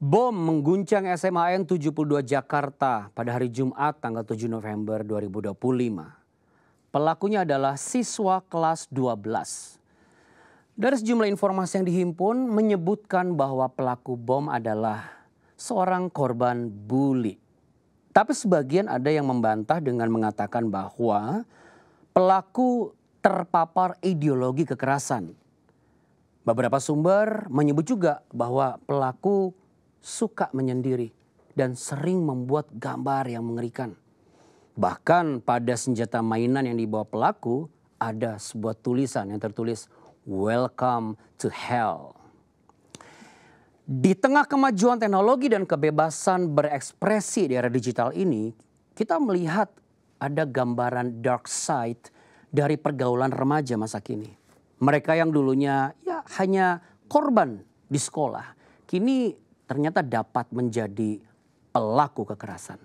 Bom mengguncang SMAN 72 Jakarta pada hari Jumat tanggal 7 November 2025. Pelakunya adalah siswa kelas 12. Dari sejumlah informasi yang dihimpun menyebutkan bahwa pelaku bom adalah seorang korban bully. Tapi sebagian ada yang membantah dengan mengatakan bahwa pelaku terpapar ideologi kekerasan. Beberapa sumber menyebut juga bahwa pelaku suka menyendiri dan sering membuat gambar yang mengerikan. Bahkan pada senjata mainan yang dibawa pelaku ada sebuah tulisan yang tertulis "Welcome to Hell". Di tengah kemajuan teknologi dan kebebasan berekspresi di era digital ini, kita melihat ada gambaran dark side dari pergaulan remaja masa kini. Mereka yang dulunya hanya korban di sekolah, kini ternyata dapat menjadi pelaku kekerasan.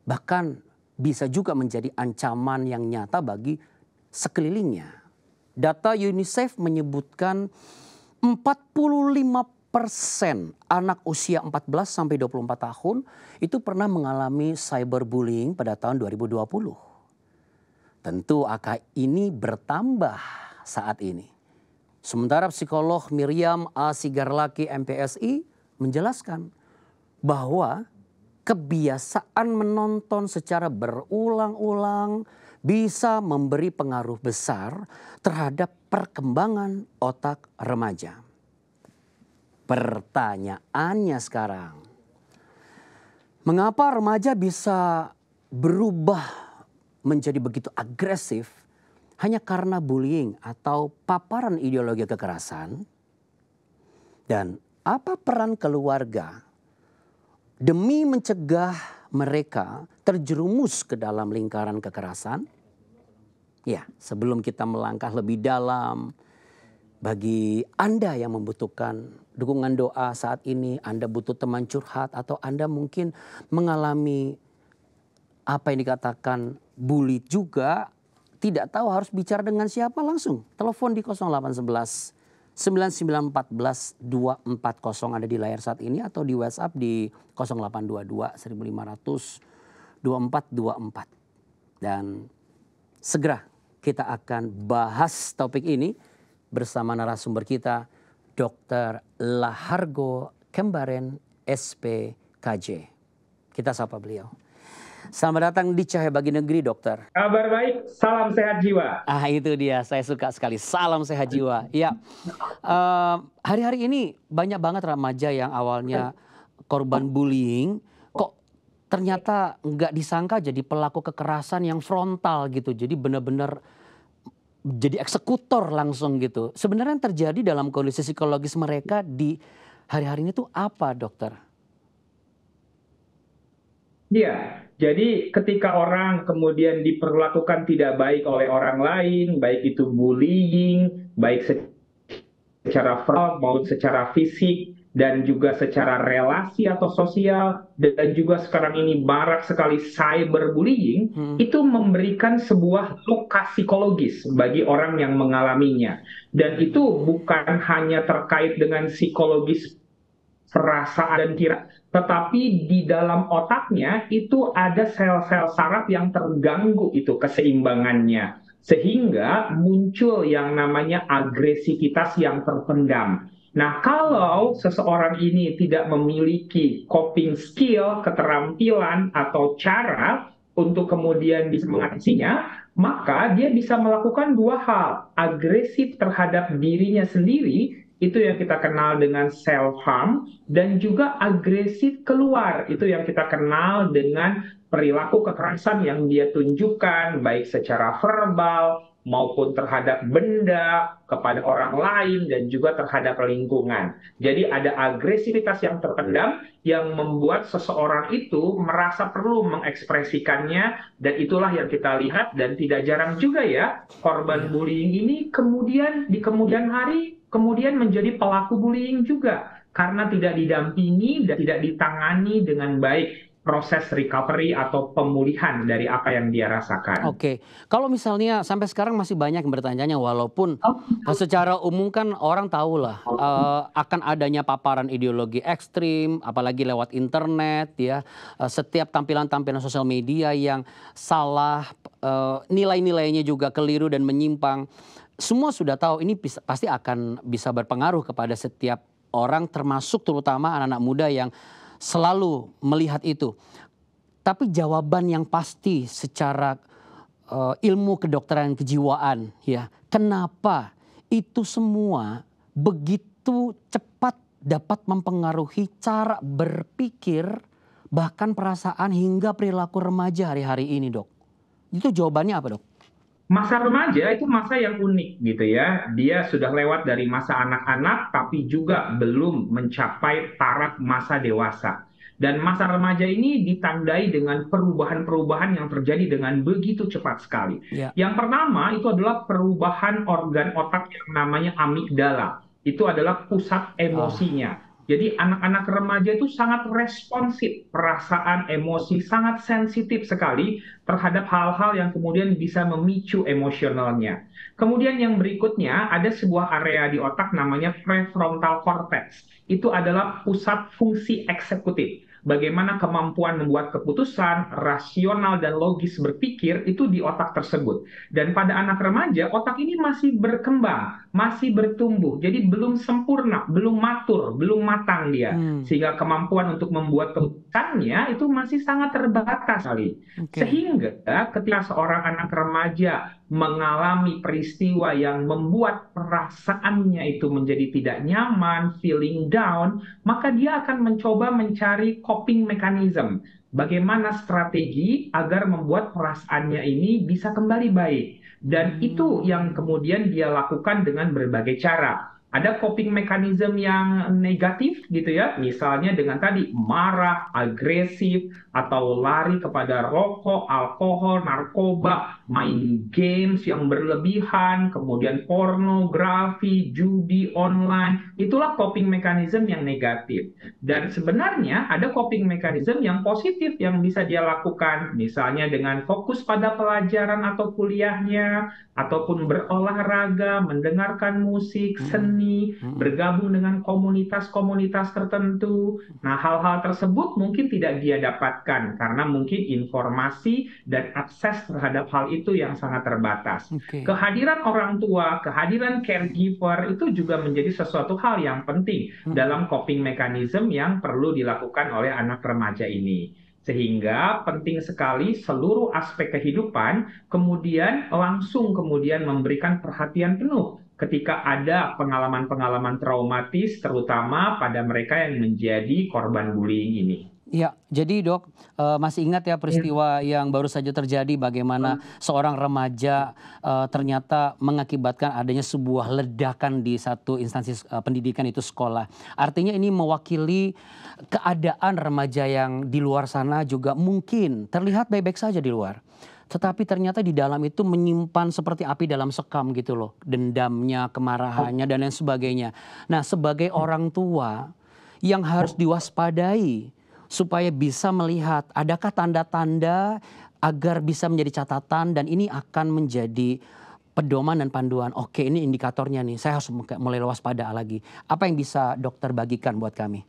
Bahkan bisa juga menjadi ancaman yang nyata bagi sekelilingnya. Data UNICEF menyebutkan 45% anak usia 14 sampai 24 tahun itu pernah mengalami cyberbullying pada tahun 2020. Tentu angka ini bertambah saat ini. Sementara psikolog Miriam A. Sigarlaki MPSI menjelaskan bahwa kebiasaan menonton secara berulang-ulang bisa memberi pengaruh besar terhadap perkembangan otak remaja. Pertanyaannya sekarang, mengapa remaja bisa berubah menjadi begitu agresif hanya karena bullying atau paparan ideologi kekerasan? Dan apa peran keluarga demi mencegah mereka terjerumus ke dalam lingkaran kekerasan? Ya, sebelum kita melangkah lebih dalam, bagi Anda yang membutuhkan dukungan doa saat ini, Anda butuh teman curhat atau Anda mungkin mengalami apa yang dikatakan bully juga, tidak tahu harus bicara dengan siapa, langsung telepon di 0811 9914 240 ada di layar saat ini atau di WhatsApp di 0822 1500 2424. Dan segera kita akan bahas topik ini bersama narasumber kita, Dr. Lahargo Kembaren, SPKJ. Kita sapa beliau. Selamat datang di Cahaya Bagi Negeri, dokter. Kabar baik, salam sehat jiwa. Itu dia, saya suka sekali. Salam sehat jiwa. Ya, hari-hari ini banyak banget remaja yang awalnya korban bullying, kok ternyata nggak disangka jadi pelaku kekerasan yang frontal gitu. Jadi benar-benar jadi eksekutor langsung gitu. Sebenarnya yang terjadi dalam kondisi psikologis mereka di hari-hari ini tuh apa, dokter? Iya, jadi ketika orang kemudian diperlakukan tidak baik oleh orang lain, baik itu bullying, baik secara verbal maupun secara fisik, dan juga secara relasi atau sosial, dan juga sekarang ini marak sekali cyberbullying, itu memberikan sebuah luka psikologis bagi orang yang mengalaminya. Dan itu bukan hanya terkait dengan psikologis perasaan dan kira, tetapi di dalam otaknya itu ada sel-sel saraf yang terganggu itu keseimbangannya, sehingga muncul yang namanya agresivitas yang terpendam. Nah, kalau seseorang ini tidak memiliki coping skill, keterampilan atau cara untuk kemudian bisa mengatasinya, maka dia bisa melakukan dua hal, agresif terhadap dirinya sendiri, itu yang kita kenal dengan self-harm, dan juga agresif keluar, itu yang kita kenal dengan perilaku kekerasan yang dia tunjukkan, baik secara verbal maupun terhadap benda, kepada orang lain, dan juga terhadap lingkungan. Jadi ada agresivitas yang terpendam yang membuat seseorang itu merasa perlu mengekspresikannya, dan itulah yang kita lihat, dan tidak jarang juga ya, korban bullying ini kemudian di kemudian hari kemudian menjadi pelaku bullying juga karena tidak didampingi dan tidak ditangani dengan baik. proses recovery atau pemulihan dari apa yang dia rasakan. Oke, kalau misalnya sampai sekarang masih banyak yang bertanya walaupun secara umum kan orang tahu lah akan adanya paparan ideologi ekstrim, apalagi lewat internet ya, setiap tampilan-tampilan sosial media yang salah, nilai-nilainya juga keliru dan menyimpang. Semua sudah tahu ini pasti akan bisa berpengaruh kepada setiap orang termasuk terutama anak-anak muda yang selalu melihat itu. Tapi jawaban yang pasti secara ilmu kedokteran kejiwaan ya, kenapa itu semua begitu cepat dapat mempengaruhi cara berpikir bahkan perasaan hingga perilaku remaja hari-hari ini, Dok? Itu jawabannya apa, Dok? Masa remaja itu masa yang unik gitu ya. Dia sudah lewat dari masa anak-anak tapi juga belum mencapai taraf masa dewasa. Dan masa remaja ini ditandai dengan perubahan-perubahan yang terjadi dengan begitu cepat sekali. Ya. Yang pertama itu adalah perubahan organ otak yang namanya amigdala. Itu adalah pusat emosinya. Jadi anak-anak remaja itu sangat responsif, perasaan, emosi, sangat sensitif sekali terhadap hal-hal yang kemudian bisa memicu emosionalnya. Kemudian yang berikutnya ada sebuah area di otak namanya prefrontal cortex. Itu adalah pusat fungsi eksekutif. Bagaimana kemampuan membuat keputusan, rasional dan logis berpikir itu di otak tersebut. Dan pada anak remaja, otak ini masih berkembang, masih bertumbuh. Jadi belum sempurna, belum matur, belum matang dia. Sehingga kemampuan untuk membuat keputusannya itu masih sangat terbatas sekali. Sehingga ketika seorang anak remaja mengalami peristiwa yang membuat perasaannya itu menjadi tidak nyaman, feeling down, maka dia akan mencoba mencari coping mechanism. Bagaimana strategi agar membuat perasaannya ini bisa kembali baik. Dan itu yang kemudian dia lakukan dengan berbagai cara. Ada coping mechanism yang negatif gitu ya, misalnya dengan tadi marah, agresif, atau lari kepada rokok, alkohol, narkoba, main games yang berlebihan, kemudian pornografi, judi online, itulah coping mechanism yang negatif. Dan sebenarnya ada coping mechanism yang positif yang bisa dia lakukan, misalnya dengan fokus pada pelajaran atau kuliahnya, ataupun berolahraga, mendengarkan musik, seni, bergabung dengan komunitas-komunitas tertentu. Nah, hal-hal tersebut mungkin tidak dia dapatkan karena mungkin informasi dan akses terhadap hal itu yang sangat terbatas. Kehadiran orang tua, kehadiran caregiver itu juga menjadi sesuatu hal yang penting dalam coping mechanism yang perlu dilakukan oleh anak remaja ini. Sehingga penting sekali seluruh aspek kehidupan kemudian langsung kemudian memberikan perhatian penuh ketika ada pengalaman-pengalaman traumatis terutama pada mereka yang menjadi korban bullying ini. Ya, jadi Dok, masih ingat ya peristiwa yang baru saja terjadi bagaimana seorang remaja ternyata mengakibatkan adanya sebuah ledakan di satu instansi pendidikan itu sekolah. Artinya ini mewakili keadaan remaja yang di luar sana juga mungkin terlihat baik-baik saja di luar. Tetapi ternyata di dalam itu menyimpan seperti api dalam sekam gitu loh. Dendamnya, kemarahannya dan lain sebagainya. Nah, sebagai orang tua yang harus diwaspadai supaya bisa melihat adakah tanda-tanda agar bisa menjadi catatan dan ini akan menjadi pedoman dan panduan. Oke, ini indikatornya nih, saya harus mulai waspada lagi. Apa yang bisa dokter bagikan buat kami?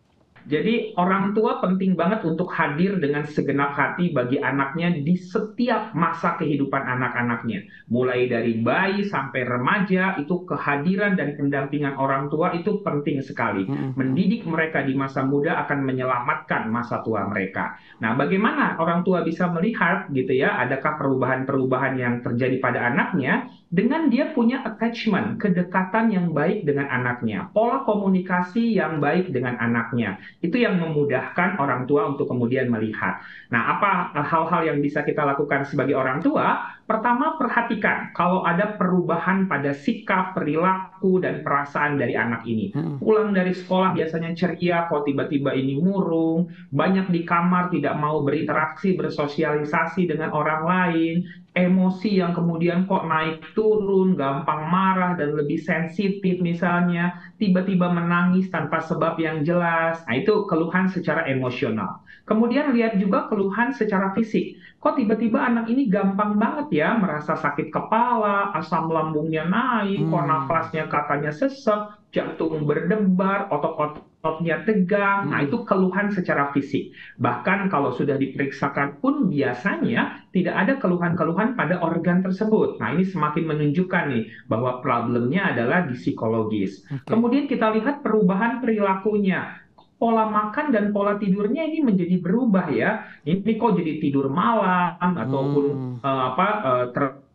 Jadi orang tua penting banget untuk hadir dengan segenap hati bagi anaknya di setiap masa kehidupan anak-anaknya. Mulai dari bayi sampai remaja, itu kehadiran dan pendampingan orang tua itu penting sekali. Mendidik mereka di masa muda akan menyelamatkan masa tua mereka. Nah, bagaimana orang tua bisa melihat gitu ya, adakah perubahan-perubahan yang terjadi pada anaknya dengan dia punya attachment, kedekatan yang baik dengan anaknya, pola komunikasi yang baik dengan anaknya. Itu yang memudahkan orang tua untuk kemudian melihat. Nah, apa hal-hal yang bisa kita lakukan sebagai orang tua? Pertama, perhatikan kalau ada perubahan pada sikap, perilaku, dan perasaan dari anak ini. Pulang dari sekolah biasanya ceria, kok tiba-tiba ini murung, banyak di kamar, tidak mau berinteraksi, bersosialisasi dengan orang lain, emosi yang kemudian kok naik turun, gampang marah dan lebih sensitif misalnya, tiba-tiba menangis tanpa sebab yang jelas. Nah, itu keluhan secara emosional. Kemudian lihat juga keluhan secara fisik. Kok tiba-tiba anak ini gampang banget ya merasa sakit kepala, asam lambungnya naik, kok Hmm. nafasnya katanya sesek, jantung berdebar, otot-ototnya tegang. Nah, itu keluhan secara fisik. Bahkan kalau sudah diperiksakan pun biasanya tidak ada keluhan-keluhan pada organ tersebut. Nah, ini semakin menunjukkan nih bahwa problemnya adalah di psikologis. Oke. Kemudian kita lihat perubahan perilakunya. Pola makan dan pola tidurnya ini menjadi berubah ya. Ini kok jadi tidur malam ataupun Hmm.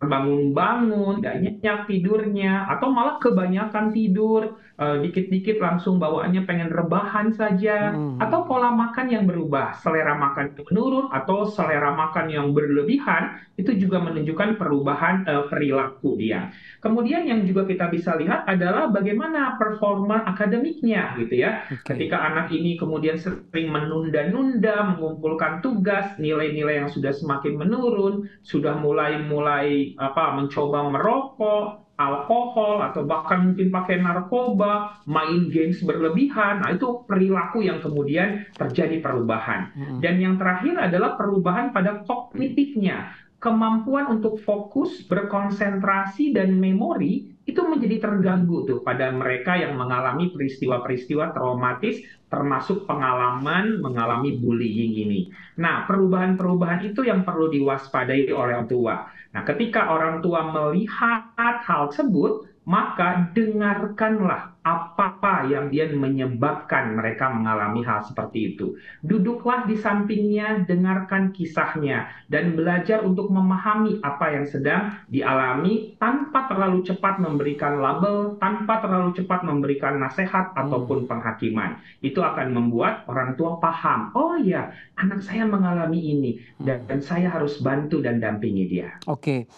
terbangun-bangun, nggak nyenyak tidurnya, atau malah kebanyakan tidur, dikit-dikit langsung bawaannya pengen rebahan saja, atau pola makan yang berubah, selera makan yang menurun atau selera makan yang berlebihan, itu juga menunjukkan perubahan perilaku dia. Kemudian yang juga kita bisa lihat adalah bagaimana performa akademiknya gitu ya. Oke. Ketika anak ini kemudian sering menunda-nunda mengumpulkan tugas, nilai-nilai yang sudah semakin menurun, sudah mulai-mulai mencoba merokok, alkohol atau bahkan mungkin pakai narkoba, main games berlebihan. Nah, itu perilaku yang kemudian terjadi perubahan. Dan yang terakhir adalah perubahan pada kognitifnya. Kemampuan untuk fokus, berkonsentrasi, dan memori itu menjadi terganggu tuh pada mereka yang mengalami peristiwa-peristiwa traumatis termasuk pengalaman mengalami bullying ini. Nah, perubahan-perubahan itu yang perlu diwaspadai oleh orang tua. Nah, ketika orang tua melihat hal tersebut, maka dengarkanlah apa yang dia menyebabkan mereka mengalami hal seperti itu. Duduklah di sampingnya, dengarkan kisahnya, dan belajar untuk memahami apa yang sedang dialami tanpa terlalu cepat memberikan label, tanpa terlalu cepat memberikan nasihat ataupun penghakiman. Itu akan membuat orang tua paham, oh ya, anak saya mengalami ini, dan saya harus bantu dan dampingi dia. Oke,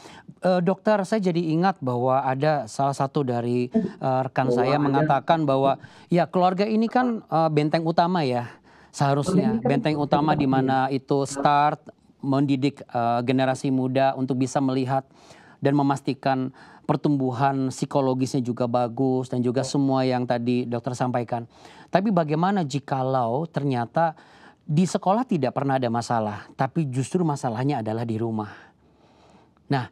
dokter, saya jadi ingat bahwa ada salah satu dari rekan saya mengatakan bahwa ya keluarga ini kan benteng utama ya, seharusnya benteng utama di mana itu start mendidik generasi muda untuk bisa melihat dan memastikan pertumbuhan psikologisnya juga bagus dan juga semua yang tadi dokter sampaikan. Tapi bagaimana jikalau ternyata di sekolah tidak pernah ada masalah, tapi justru masalahnya adalah di rumah. Nah,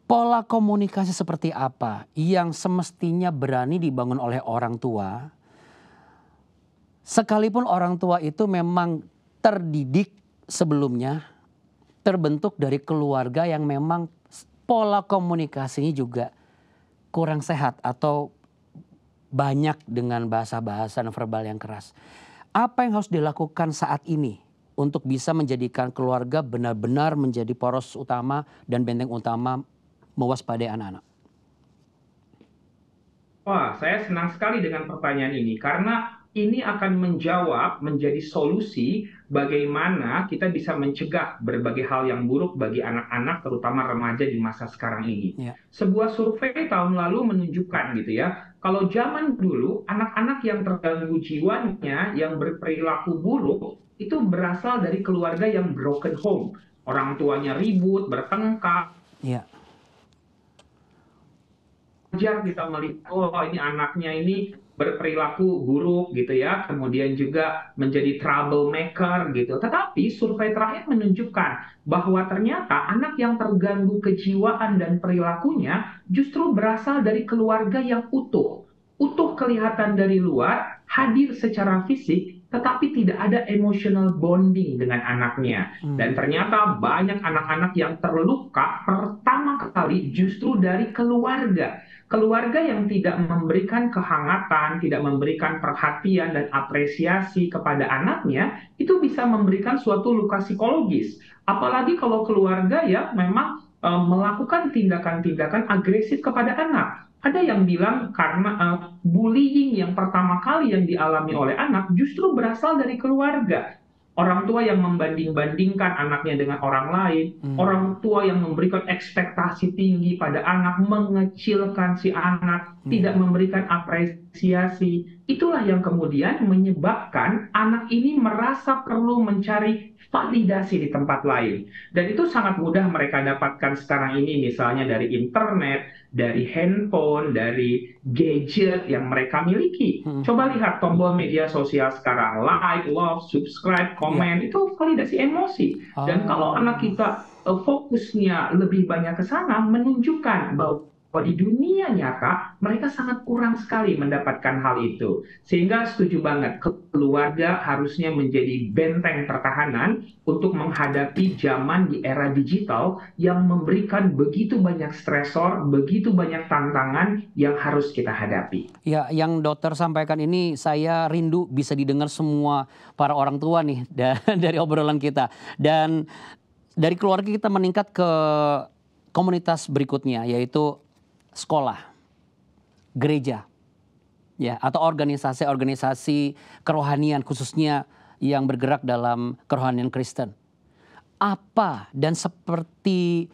pola komunikasi seperti apa yang semestinya berani dibangun oleh orang tua, sekalipun orang tua itu memang terdidik sebelumnya, terbentuk dari keluarga yang memang pola komunikasinya juga kurang sehat atau banyak dengan bahasa-bahasa verbal yang keras. Apa yang harus dilakukan saat ini untuk bisa menjadikan keluarga benar-benar menjadi poros utama dan benteng utama mewaspadai anak-anak? Wah, saya senang sekali dengan pertanyaan ini karena ini akan menjadi solusi bagaimana kita bisa mencegah berbagai hal yang buruk bagi anak-anak, terutama remaja di masa sekarang ini. Ya. Sebuah survei tahun lalu menunjukkan gitu ya, kalau zaman dulu anak-anak yang terganggu jiwanya, yang berperilaku buruk, itu berasal dari keluarga yang broken home. Orang tuanya ribut, bertengkar, Ya. wajar kita melihat, oh ini anaknya ini berperilaku buruk gitu ya, kemudian juga menjadi troublemaker gitu. Tetapi survei terakhir menunjukkan bahwa ternyata anak yang terganggu kejiwaan dan perilakunya justru berasal dari keluarga yang utuh. Utuh kelihatan dari luar, hadir secara fisik, tetapi tidak ada emotional bonding dengan anaknya. Dan ternyata banyak anak-anak yang terluka pertama kali justru dari keluarga. Keluarga yang tidak memberikan kehangatan, tidak memberikan perhatian dan apresiasi kepada anaknya, itu bisa memberikan suatu luka psikologis. Apalagi kalau keluarga ya memang melakukan tindakan-tindakan agresif kepada anak. Ada yang bilang karena bullying yang pertama kali yang dialami oleh anak justru berasal dari keluarga. orang tua yang membanding-bandingkan anaknya dengan orang lain, orang tua yang memberikan ekspektasi tinggi pada anak, mengecilkan si anak, tidak memberikan apresiasi. Itulah yang kemudian menyebabkan anak ini merasa perlu mencari validasi di tempat lain. Dan itu sangat mudah mereka dapatkan sekarang ini, misalnya dari internet, dari handphone, dari gadget yang mereka miliki. Coba lihat tombol media sosial sekarang, like, love, subscribe, komen, itu validasi emosi. Dan kalau anak kita fokusnya lebih banyak ke sana, menunjukkan bahwa di dunia nyata mereka sangat kurang sekali mendapatkan hal itu. Sehingga setuju banget, keluarga harusnya menjadi benteng pertahanan untuk menghadapi zaman di era digital yang memberikan begitu banyak stresor, begitu banyak tantangan yang harus kita hadapi. Ya, yang dokter sampaikan ini saya rindu bisa didengar semua para orang tua nih dari obrolan kita. Dan dari keluarga kita meningkat ke komunitas berikutnya, yaitu sekolah, gereja, ya, atau organisasi-organisasi kerohanian khususnya yang bergerak dalam kerohanian Kristen. Apa dan seperti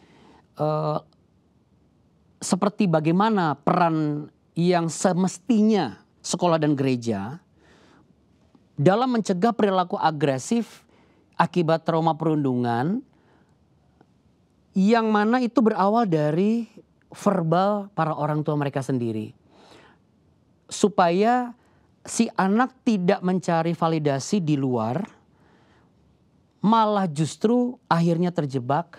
bagaimana peran yang semestinya sekolah dan gereja dalam mencegah perilaku agresif akibat trauma perundungan yang mana itu berawal dari verbal para orang tua mereka sendiri. Supaya si anak tidak mencari validasi di luar, malah justru akhirnya terjebak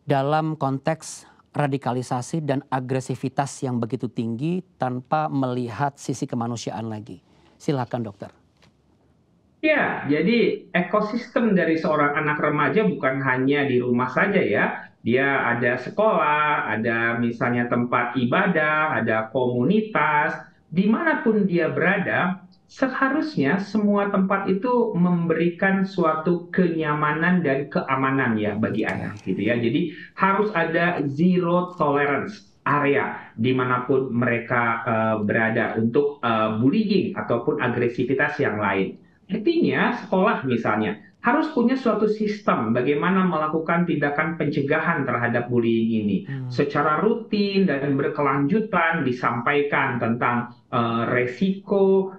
dalam konteks radikalisasi dan agresivitas yang begitu tinggi tanpa melihat sisi kemanusiaan lagi. Silakan dokter. Ya, jadi ekosistem dari seorang anak remaja bukan hanya di rumah saja ya. Dia ada sekolah, ada misalnya tempat ibadah, ada komunitas, dimanapun dia berada, seharusnya semua tempat itu memberikan suatu kenyamanan dan keamanan ya bagi anak gitu ya. Jadi harus ada zero tolerance area dimanapun mereka berada untuk bullying ataupun agresivitas yang lain. Artinya sekolah misalnya harus punya suatu sistem bagaimana melakukan tindakan pencegahan terhadap bullying ini. Secara rutin dan berkelanjutan disampaikan tentang resiko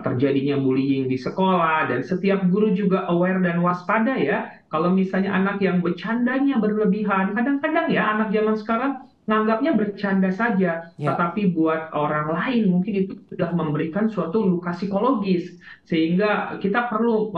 terjadinya bullying di sekolah, dan setiap guru juga aware dan waspada ya. Kalau misalnya anak yang bercandanya berlebihan, kadang-kadang ya anak zaman sekarang nganggapnya bercanda saja, tetapi buat orang lain mungkin itu sudah memberikan suatu luka psikologis. Sehingga kita perlu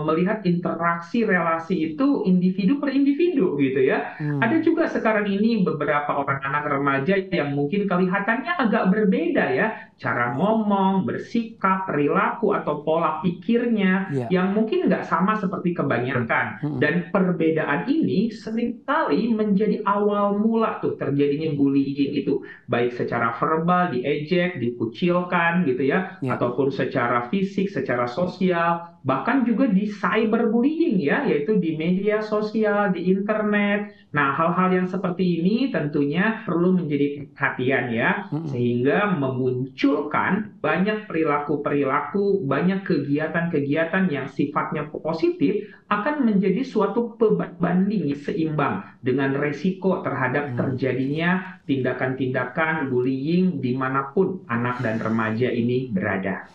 melihat interaksi relasi itu individu per individu gitu ya. Ada juga sekarang ini beberapa orang anak remaja yang mungkin kelihatannya agak berbeda ya. Cara ngomong, bersikap, perilaku, atau pola pikirnya yang mungkin nggak sama seperti kebanyakan. Dan perbedaan ini seringkali menjadi awal mula tuh terjadinya bullying itu. Baik secara verbal, diejek, dikucilkan gitu ya. Ataupun secara fisik, secara sosial, bahkan juga di cyberbullying ya, yaitu di media sosial, di internet. Nah, hal-hal yang seperti ini tentunya perlu menjadi perhatian ya, sehingga memunculkan banyak perilaku-perilaku, banyak kegiatan-kegiatan yang sifatnya positif akan menjadi suatu pembanding seimbang dengan resiko terhadap terjadinya tindakan-tindakan bullying dimanapun anak dan remaja ini berada.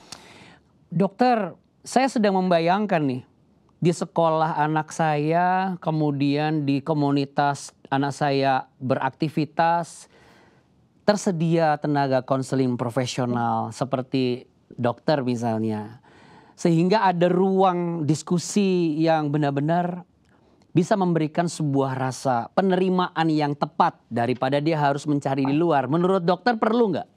Dokter, saya sedang membayangkan nih, di sekolah anak saya, kemudian di komunitas anak saya beraktivitas, tersedia tenaga konseling profesional seperti dokter misalnya. Sehingga ada ruang diskusi yang benar-benar bisa memberikan sebuah rasa penerimaan yang tepat daripada dia harus mencari di luar. Menurut dokter perlu nggak?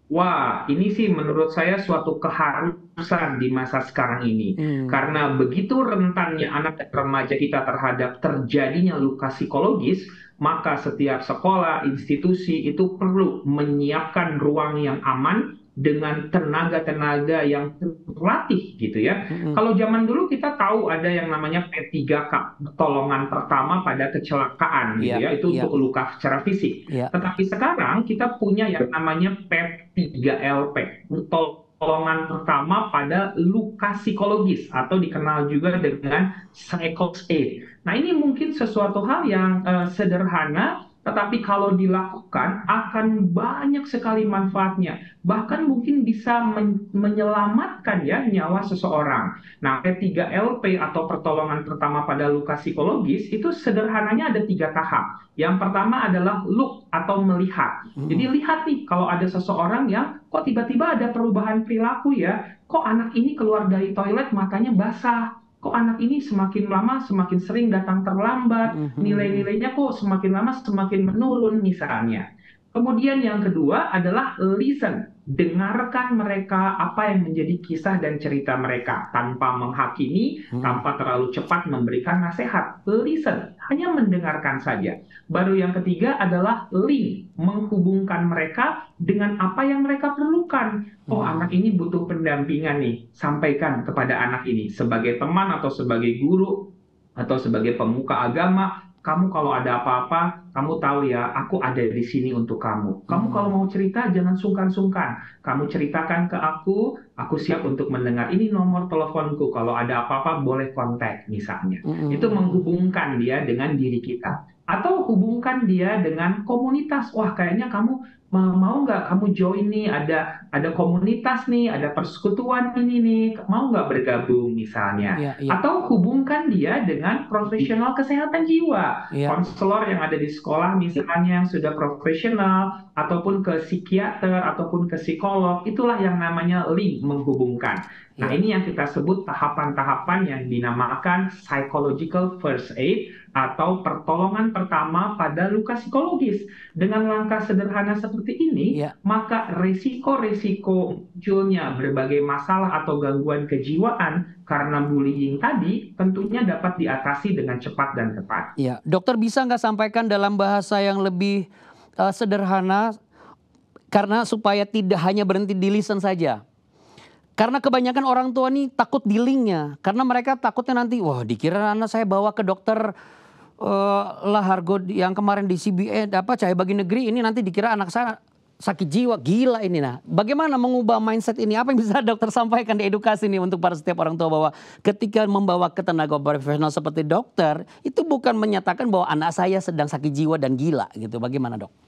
Wah, ini sih menurut saya suatu keharusan di masa sekarang ini. Karena begitu rentannya anak dan remaja kita terhadap terjadinya luka psikologis, maka setiap sekolah, institusi itu perlu menyiapkan ruang yang aman dengan tenaga-tenaga yang terlatih gitu ya. Kalau zaman dulu kita tahu ada yang namanya P3K, pertolongan pertama pada kecelakaan gitu ya, itu untuk luka secara fisik. Tetapi sekarang kita punya yang namanya P3LP, pertolongan pertama pada luka psikologis atau dikenal juga dengan psychos aid. Nah, ini mungkin sesuatu hal yang sederhana, tetapi kalau dilakukan akan banyak sekali manfaatnya. Bahkan mungkin bisa menyelamatkan ya nyawa seseorang. Nah, P3LP atau pertolongan pertama pada luka psikologis itu sederhananya ada 3 tahap. Yang pertama adalah look atau melihat. Jadi lihat nih kalau ada seseorang yang kok tiba-tiba ada perubahan perilaku ya, kok anak ini keluar dari toilet matanya basah, kok anak ini semakin lama semakin sering datang terlambat, nilai-nilainya kok semakin lama semakin menurun misalnya. Kemudian yang kedua adalah listen, dengarkan mereka apa yang menjadi kisah dan cerita mereka tanpa menghakimi, tanpa terlalu cepat memberikan nasihat. Listen, hanya mendengarkan saja. Baru yang ketiga adalah link, menghubungkan mereka dengan apa yang mereka perlukan. Oh, anak ini butuh pendampingan nih. Sampaikan kepada anak ini sebagai teman atau sebagai guru atau sebagai pemuka agama. Kamu kalau ada apa-apa, kamu tahu ya, aku ada di sini untuk kamu. Kamu kalau mau cerita, jangan sungkan-sungkan. Kamu ceritakan ke aku siap untuk mendengar. Ini nomor teleponku. Kalau ada apa-apa, boleh kontak misalnya. Itu menghubungkan dia dengan diri kita. Atau hubungkan dia dengan komunitas. Wah, kayaknya kamu mau nggak kamu join nih, ada komunitas nih, ada persekutuan ini nih, mau nggak bergabung misalnya. Iya, iya, Atau hubungkan dia dengan profesional kesehatan jiwa, iya. konselor yang ada di sekolah misalnya yang sudah profesional, ataupun ke psikiater, ataupun ke psikolog, itulah yang namanya link, menghubungkan. Nah, Iya. ini yang kita sebut tahapan-tahapan yang dinamakan psychological first aid atau pertolongan pertama pada luka psikologis. Dengan langkah sederhana seperti ini, Iya. maka resiko-resiko munculnya berbagai masalah atau gangguan kejiwaan karena bullying tadi tentunya dapat diatasi dengan cepat dan tepat. Iya. Dokter bisa nggak sampaikan dalam bahasa yang lebih sederhana karena supaya tidak hanya berhenti di listen saja. Karena kebanyakan orang tua nih takut di linknya. Karena mereka takutnya nanti, wah dikira anak saya bawa ke dokter Lahargo yang kemarin di CBN Cahaya Bagi Negeri, ini nanti dikira anak saya sakit jiwa, gila ini. Nah, bagaimana mengubah mindset ini? Apa yang bisa dokter sampaikan di edukasi nih untuk para setiap orang tua bahwa ketika membawa ke tenaga profesional seperti dokter, itu bukan menyatakan bahwa anak saya sedang sakit jiwa dan gila gitu. Bagaimana, Dok?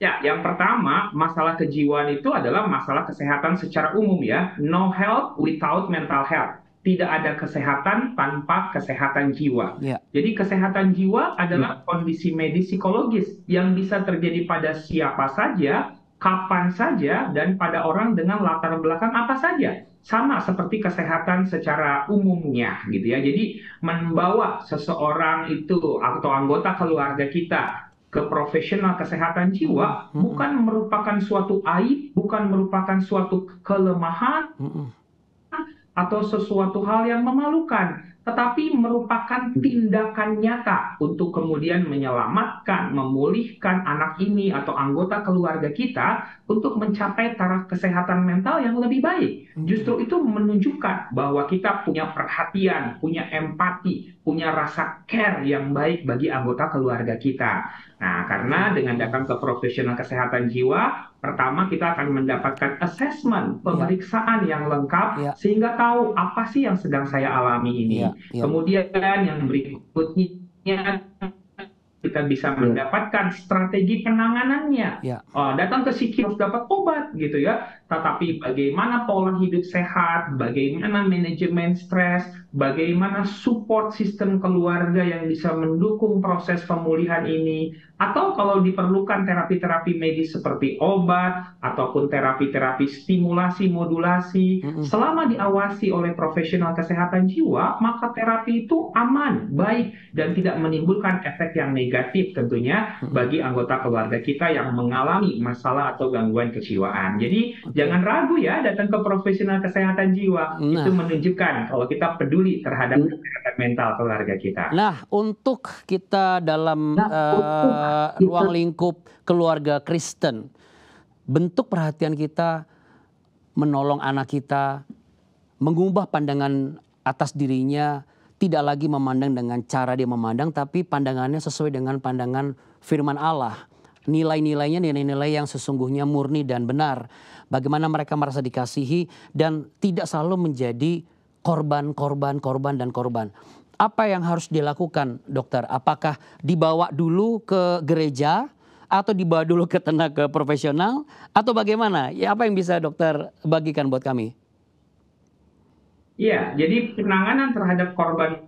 Ya, yang pertama, masalah kejiwaan itu adalah masalah kesehatan secara umum ya. No health without mental health. Tidak ada kesehatan tanpa kesehatan jiwa. Ya. Jadi kesehatan jiwa adalah kondisi medis psikologis yang bisa terjadi pada siapa saja, kapan saja, dan pada orang dengan latar belakang apa saja. Sama seperti kesehatan secara umumnya gitu ya. Jadi membawa seseorang itu atau anggota keluarga kita ke profesional kesehatan jiwa bukan merupakan suatu aib, bukan merupakan suatu kelemahan atau sesuatu hal yang memalukan, tetapi merupakan tindakan nyata untuk kemudian menyelamatkan, memulihkan anak ini atau anggota keluarga kita untuk mencapai taraf kesehatan mental yang lebih baik. Justru itu menunjukkan bahwa kita punya perhatian, punya empati, punya rasa care yang baik bagi anggota keluarga kita. Nah, karena dengan datang ke profesional kesehatan jiwa, pertama kita akan mendapatkan assessment, pemeriksaan yang lengkap, sehingga tahu apa sih yang sedang saya alami ini. Kemudian yang berikutnya kita bisa mendapatkan strategi penanganannya. Datang ke psikiater dapat obat gitu ya. Tetapi bagaimana pola hidup sehat, bagaimana manajemen stres, bagaimana support sistem keluarga yang bisa mendukung proses pemulihan ini, atau kalau diperlukan terapi-terapi medis seperti obat ataupun terapi-terapi stimulasi modulasi, selama diawasi oleh profesional kesehatan jiwa, maka terapi itu aman, baik, dan tidak menimbulkan efek yang negatif tentunya bagi anggota keluarga kita yang mengalami masalah atau gangguan kejiwaan. Jadi jangan ragu ya datang ke profesional kesehatan jiwa. Itu menunjukkan kalau kita peduli terhadap kesehatan mental keluarga kita. Nah, untuk kita dalam ruang lingkup keluarga Kristen, bentuk perhatian kita menolong anak kita, mengubah pandangan atas dirinya, tidak lagi memandang dengan cara dia memandang, tapi pandangannya sesuai dengan pandangan firman Allah. nilai-nilainya, nilai-nilai yang sesungguhnya murni dan benar. Bagaimana mereka merasa dikasihi dan tidak selalu menjadi korban. Apa yang harus dilakukan, dokter? Apakah dibawa dulu ke gereja atau dibawa dulu ke tenaga profesional atau bagaimana? Ya, apa yang bisa dokter bagikan buat kami? Iya, jadi penanganan terhadap korban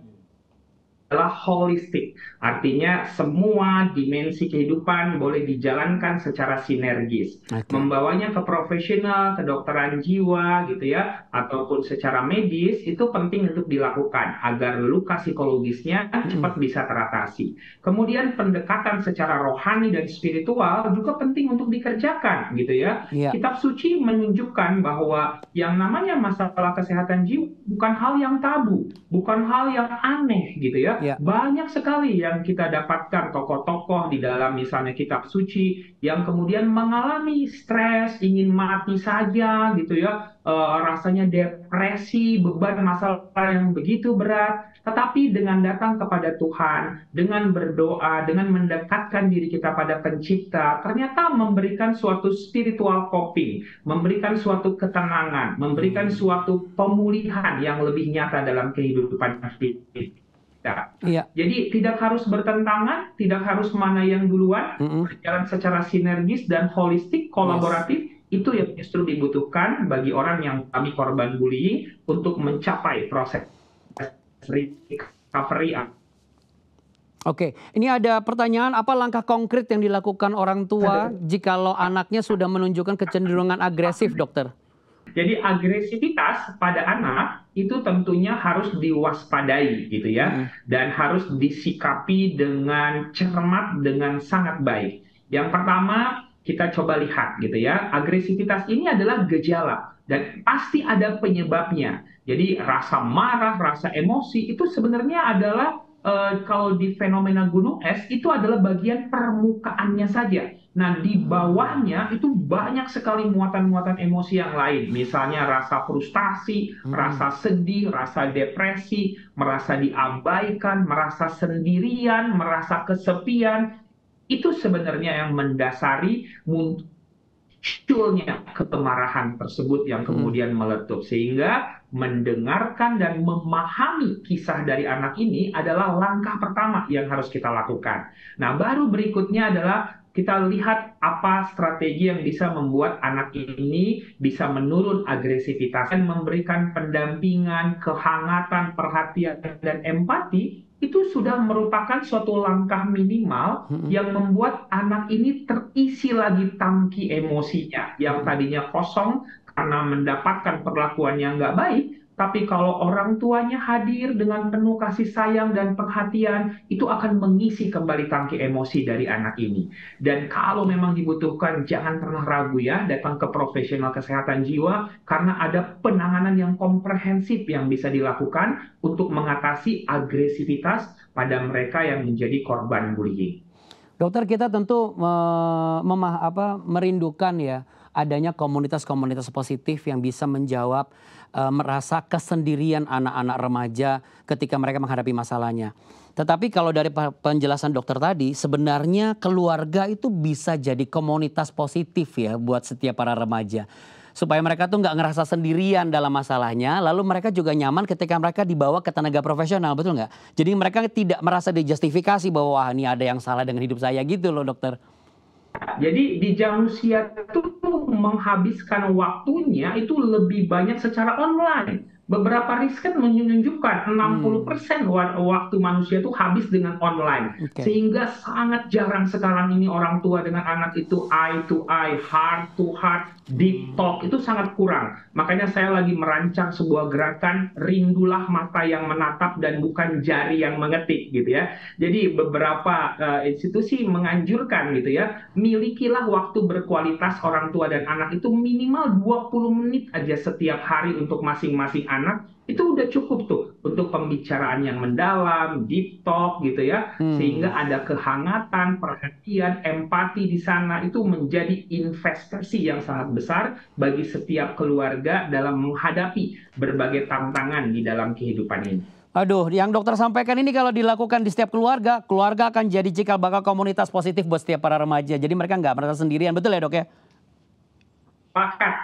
adalah holistik. Artinya semua dimensi kehidupan boleh dijalankan secara sinergis. Oke. Membawanya ke profesional, kedokteran jiwa gitu ya, ataupun secara medis itu penting untuk dilakukan agar luka psikologisnya cepat bisa teratasi. Kemudian pendekatan secara rohani dan spiritual juga penting untuk dikerjakan gitu ya. Iya. Kitab suci menunjukkan bahwa yang namanya masalah kesehatan jiwa bukan hal yang tabu, bukan hal yang aneh gitu ya. Ya. Banyak sekali yang kita dapatkan tokoh-tokoh di dalam misalnya kitab suci yang kemudian mengalami stres, ingin mati saja gitu ya, rasanya depresi, beban masalah yang begitu berat. Tetapi dengan datang kepada Tuhan, dengan berdoa, dengan mendekatkan diri kita pada Pencipta, ternyata memberikan suatu spiritual coping, memberikan suatu ketenangan, memberikan suatu pemulihan yang lebih nyata dalam kehidupan kita. Iya. Jadi tidak harus bertentangan, tidak harus mana yang duluan, berjalan secara sinergis dan holistik, kolaboratif. Itu yang justru dibutuhkan bagi orang yang mengalami korban bullying untuk mencapai proses recovery. Oke, ini ada pertanyaan, apa langkah konkret yang dilakukan orang tua jikalau anaknya sudah menunjukkan kecenderungan agresif, dokter? Jadi agresivitas pada anak itu tentunya harus diwaspadai gitu ya, dan harus disikapi dengan cermat, dengan sangat baik. Yang pertama kita coba lihat gitu ya, agresivitas ini adalah gejala dan pasti ada penyebabnya. Jadi rasa marah, rasa emosi itu sebenarnya adalah kalau di fenomena gunung es itu adalah bagian permukaannya saja. Nah, di bawahnya itu banyak sekali muatan-muatan emosi yang lain. Misalnya rasa frustasi, rasa sedih, rasa depresi, merasa diabaikan, merasa sendirian, merasa kesepian. Itu sebenarnya yang mendasari munculnya kemarahan tersebut yang kemudian meletup. Sehingga mendengarkan dan memahami kisah dari anak ini adalah langkah pertama yang harus kita lakukan. Nah, baru berikutnya adalah kita lihat apa strategi yang bisa membuat anak ini bisa menurun agresivitas dan memberikan pendampingan, kehangatan, perhatian, dan empati. Itu sudah merupakan suatu langkah minimal yang membuat anak ini terisi lagi tangki emosinya yang tadinya kosong karena mendapatkan perlakuan yang nggak baik. Tapi kalau orang tuanya hadir dengan penuh kasih sayang dan perhatian, itu akan mengisi kembali tangki emosi dari anak ini. Dan kalau memang dibutuhkan, jangan pernah ragu ya, datang ke profesional kesehatan jiwa, karena ada penanganan yang komprehensif yang bisa dilakukan untuk mengatasi agresivitas pada mereka yang menjadi korban bullying. Dokter, kita tentu merindukan ya adanya komunitas-komunitas positif yang bisa menjawab merasa kesendirian anak-anak remaja ketika mereka menghadapi masalahnya. Tetapi kalau dari penjelasan dokter tadi, sebenarnya keluarga itu bisa jadi komunitas positif ya buat setiap para remaja. Supaya mereka tuh nggak ngerasa sendirian dalam masalahnya, lalu mereka juga nyaman ketika mereka dibawa ke tenaga profesional, betul nggak? Jadi mereka tidak merasa dijustifikasi bahwa wah ini ada yang salah dengan hidup saya gitu loh, dokter. Jadi di jam usia itu menghabiskan waktunya itu lebih banyak secara online. Beberapa riset menunjukkan 60% waktu manusia itu habis dengan online. Sehingga sangat jarang sekarang ini orang tua dengan anak itu eye to eye, heart to heart, deep talk, itu sangat kurang. Makanya saya lagi merancang sebuah gerakan rindulah mata yang menatap dan bukan jari yang mengetik gitu ya. Jadi beberapa institusi menganjurkan gitu ya, milikilah waktu berkualitas orang tua dan anak itu minimal 20 menit aja setiap hari untuk masing-masing anak. Itu udah cukup tuh untuk pembicaraan yang mendalam, deep talk gitu ya, sehingga ada kehangatan, perhatian, empati di sana. Itu menjadi investasi yang sangat besar bagi setiap keluarga dalam menghadapi berbagai tantangan di dalam kehidupan ini. Aduh, yang dokter sampaikan ini kalau dilakukan di setiap keluarga, keluarga akan jadi cikal bakal komunitas positif buat setiap para remaja. Jadi mereka nggak merasa sendirian, betul ya dok ya? Pakat.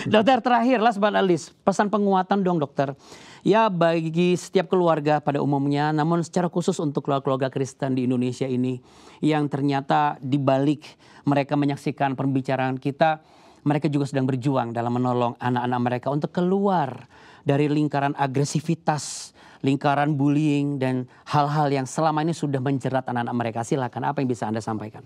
Dokter terakhir, last but not least, pesan penguatan dong dokter. Ya bagi setiap keluarga pada umumnya, namun secara khusus untuk keluarga Kristen di Indonesia ini, yang ternyata di balik mereka menyaksikan pembicaraan kita, mereka juga sedang berjuang dalam menolong anak-anak mereka untuk keluar dari lingkaran agresivitas, lingkaran bullying, dan hal-hal yang selama ini sudah menjerat anak-anak mereka. Silakan, apa yang bisa Anda sampaikan?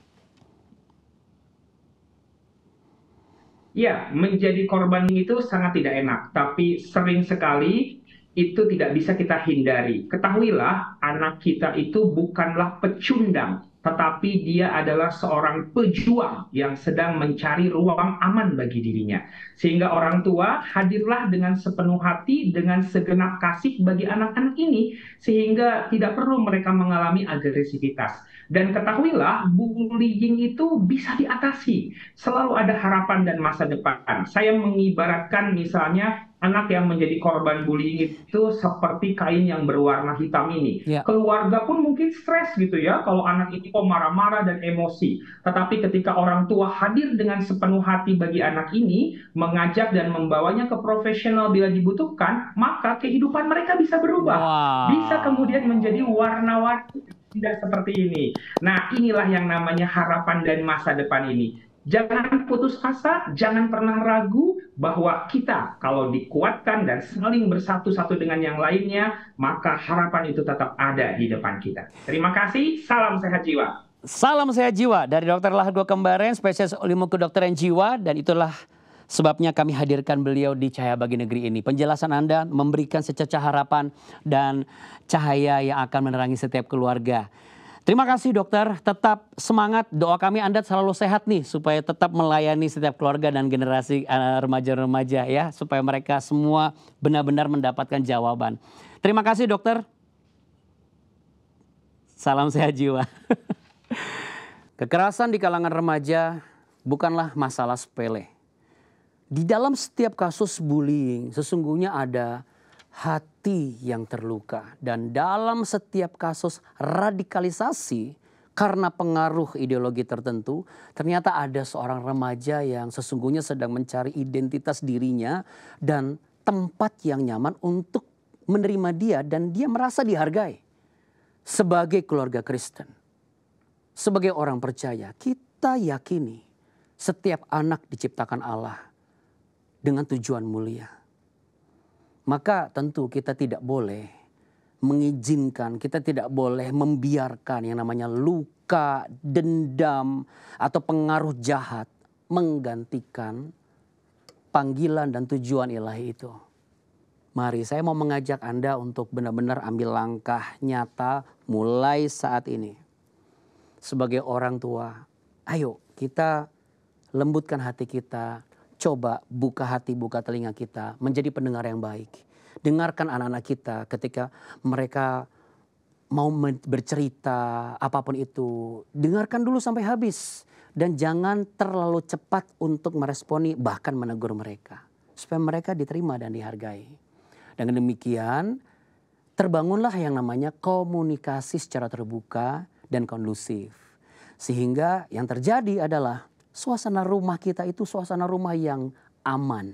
Ya, menjadi korban itu sangat tidak enak, tapi sering sekali itu tidak bisa kita hindari. Ketahuilah, anak kita itu bukanlah pecundang, tetapi dia adalah seorang pejuang yang sedang mencari ruang aman bagi dirinya. Sehingga orang tua hadirlah dengan sepenuh hati, dengan segenap kasih bagi anak-anak ini, sehingga tidak perlu mereka mengalami agresivitas. Dan ketahuilah, bullying itu bisa diatasi. Selalu ada harapan dan masa depan. Saya mengibaratkan misalnya anak yang menjadi korban bullying itu seperti kain yang berwarna hitam ini. Ya. Keluarga pun mungkin stres gitu ya, kalau anak ini kok marah-marah dan emosi. Tetapi ketika orang tua hadir dengan sepenuh hati bagi anak ini, mengajak dan membawanya ke profesional bila dibutuhkan, maka kehidupan mereka bisa berubah. Bisa kemudian menjadi warna-warni tidak seperti ini. Nah, inilah yang namanya harapan dan masa depan ini. Jangan putus asa, jangan pernah ragu bahwa kita kalau dikuatkan dan saling bersatu satu dengan yang lainnya, maka harapan itu tetap ada di depan kita. Terima kasih, salam sehat jiwa. Salam sehat jiwa dari Dr. Lahgo Kembaren, spesialis ilmu kedokteran jiwa, dan itulah sebabnya kami hadirkan beliau di Cahaya Bagi Negeri ini. Penjelasan Anda memberikan secercah harapan dan cahaya yang akan menerangi setiap keluarga. Terima kasih dokter, tetap semangat, doa kami Anda selalu sehat nih supaya tetap melayani setiap keluarga dan generasi remaja-remaja ya, supaya mereka semua benar-benar mendapatkan jawaban. Terima kasih dokter. Salam sehat jiwa. Kekerasan di kalangan remaja bukanlah masalah sepele. Di dalam setiap kasus bullying sesungguhnya ada hati yang terluka, dan dalam setiap kasus radikalisasi karena pengaruh ideologi tertentu, ternyata ada seorang remaja yang sesungguhnya sedang mencari identitas dirinya dan tempat yang nyaman untuk menerima dia, dan dia merasa dihargai. Sebagai keluarga Kristen, sebagai orang percaya, kita yakini setiap anak diciptakan Allah dengan tujuan mulia. Maka tentu kita tidak boleh mengizinkan, kita tidak boleh membiarkan yang namanya luka, dendam, atau pengaruh jahat menggantikan panggilan dan tujuan ilahi itu. Mari, saya mau mengajak Anda untuk benar-benar ambil langkah nyata mulai saat ini. Sebagai orang tua, ayo kita lembutkan hati kita. Coba buka hati, buka telinga kita, menjadi pendengar yang baik. Dengarkan anak-anak kita ketika mereka mau bercerita apapun itu. Dengarkan dulu sampai habis. Dan jangan terlalu cepat untuk meresponi, bahkan menegur mereka. Supaya mereka diterima dan dihargai. Dengan demikian, terbangunlah yang namanya komunikasi secara terbuka dan kondusif. Sehingga yang terjadi adalah suasana rumah kita itu suasana rumah yang aman.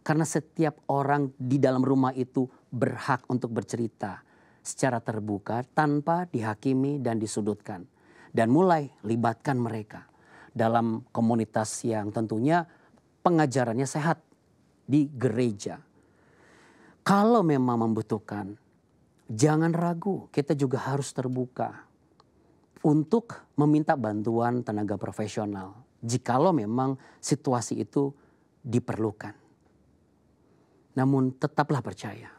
Karena setiap orang di dalam rumah itu berhak untuk bercerita secara terbuka tanpa dihakimi dan disudutkan. Dan mulai libatkan mereka dalam komunitas yang tentunya pengajarannya sehat di gereja. Kalau memang membutuhkan, jangan ragu, kita juga harus terbuka untuk meminta bantuan tenaga profesional. Jikalau memang situasi itu diperlukan. Namun tetaplah percaya.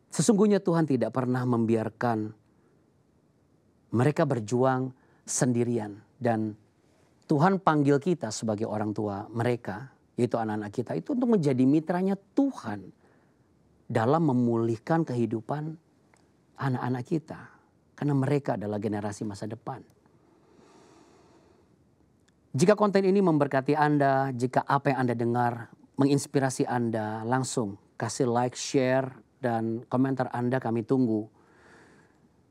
Sesungguhnya Tuhan tidak pernah membiarkan mereka berjuang sendirian. Dan Tuhan panggil kita sebagai orang tua mereka, yaitu anak-anak kita, itu untuk menjadi mitranya Tuhan dalam memulihkan kehidupan anak-anak kita. Karena mereka adalah generasi masa depan. Jika konten ini memberkati Anda, jika apa yang Anda dengar menginspirasi Anda, langsung kasih like, share, dan komentar Anda kami tunggu.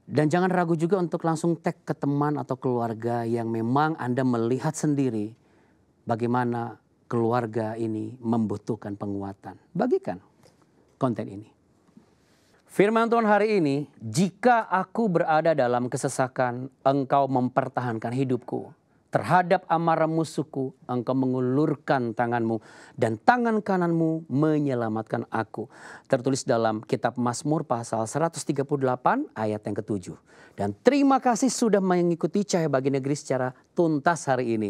Dan jangan ragu juga untuk langsung tag ke teman atau keluarga yang memang Anda melihat sendiri bagaimana keluarga ini membutuhkan penguatan. Bagikan konten ini. Firman Tuhan hari ini, jika aku berada dalam kesesakan, engkau mempertahankan hidupku. Terhadap amarah musuhku, engkau mengulurkan tanganmu dan tangan kananmu menyelamatkan aku. Tertulis dalam kitab Mazmur pasal 138 ayat yang ke-7. Dan terima kasih sudah mengikuti Cahaya Bagi Negeri secara tuntas hari ini.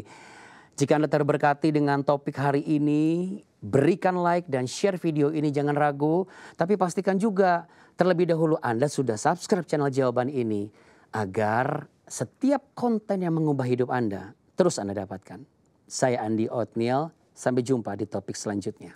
Jika Anda terberkati dengan topik hari ini, berikan like dan share video ini, jangan ragu. Tapi pastikan juga terlebih dahulu Anda sudah subscribe channel Jawaban ini agar setiap konten yang mengubah hidup Anda terus Anda dapatkan. Saya Andi Othniel, sampai jumpa di topik selanjutnya.